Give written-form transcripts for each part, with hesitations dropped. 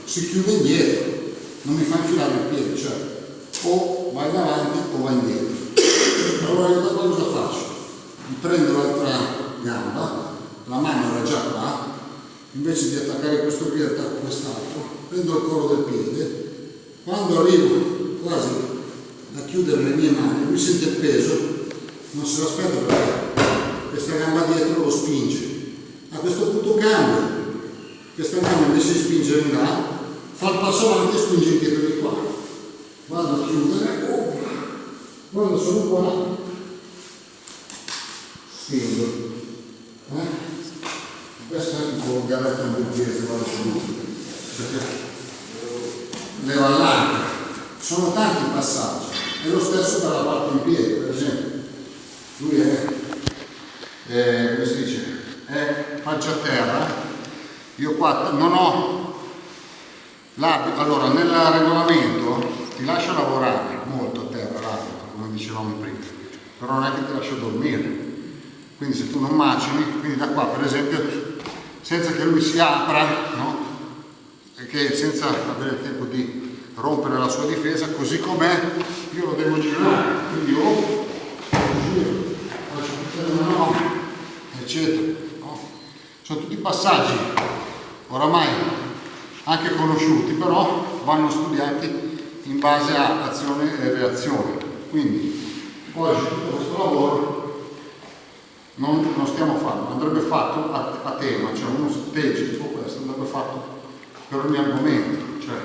si chiude indietro, non mi fa infilare il piede, cioè o vai davanti o vai indietro. Allora io cosa faccio? Mi prendo l'altra gamba, la mano era già qua, invece di attaccare questo piede attacco quest'altro, prendo il collo del piede, quando arrivo quasi a chiudere le mie mani, lui sente il peso, non se lo aspetta perché questa gamba dietro lo spinge. A questo punto cambia, questa gamba invece di spingere in là, fa il passo avanti e spinge indietro di qua. Vado a chiudere, quando sono qua, spingo. Questa è un po' galletta borghese, perché leva l'arco. Sono tanti passaggi, è lo stesso per la parte in piedi, per esempio. Lui è come si dice, è faccia a terra, io qua non ho l'abito, allora nel regolamento ti lascia lavorare molto a terra l'abito, come dicevamo prima, però non è che ti lascia dormire, quindi se tu non macini, quindi da qua per esempio, senza che lui si apra, no? E che senza avere il tempo di rompere la sua difesa, così com'è, io lo devo girare, quindi giro, faccio tutte le mani, eccetera. No? Sono tutti passaggi oramai anche conosciuti, però vanno studiati in base a azione e reazione. Quindi oggi tutto questo lavoro non stiamo facendo, andrebbe fatto a tema, cioè uno stage tipo questo andrebbe fatto per ogni argomento, cioè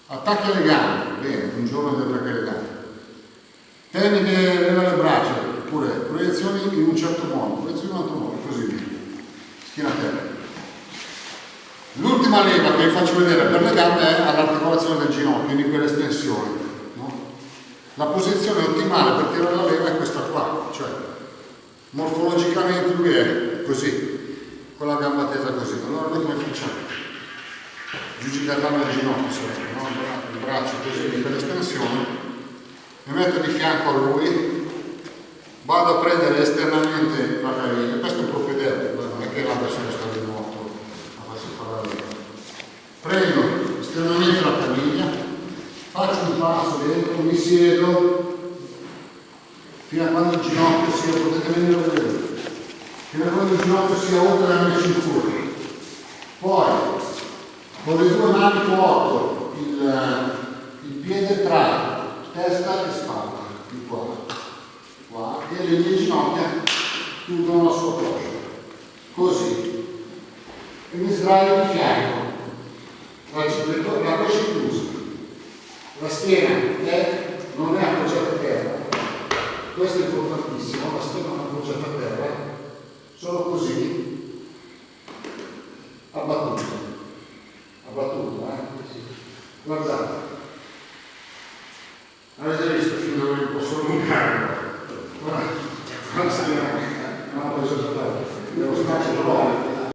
attacchi alle gambe, bene, un giorno devi attaccare le gambe, tecniche alle braccia, oppure proiezioni in un certo modo, proiezioni in un altro modo, così via, schiena a terra. L'ultima lega che vi faccio vedere per le gambe è all'articolazione del ginocchio, quindi per l'estensione. No? La posizione ottimale per tirare la lega è questa qua, cioè morfologicamente lui è così, con la gamba tesa così. Allora noi come facciamo? Giudicatame il ginocchio, no? Il braccio così per l'estensione, mi metto di fianco a lui, vado a prendere esternamente la caviglia, questo è un propedeutico, non è che la persona sta di nuoto a farsi parlare. Prendo esternamente la caviglia, faccio un passo dentro, mi siedo fino a quando il ginocchio sia, potete venire a vedere, fino a quando il ginocchio sia oltre la mia cintura. Poi con le due mani porto il piede tra testa e spalla, di qua, e le mie ginocchia chiudono la sua coscia, così, e mi sdraio di fianco, la coscia è chiusa, la schiena non è appoggiata a terra, questo è importantissimo, la schiena non è appoggiata a terra, solo così, abbattuto, guardate, avete visto fino dove mi posso allungare? Guardate, non ho preso il devo spazio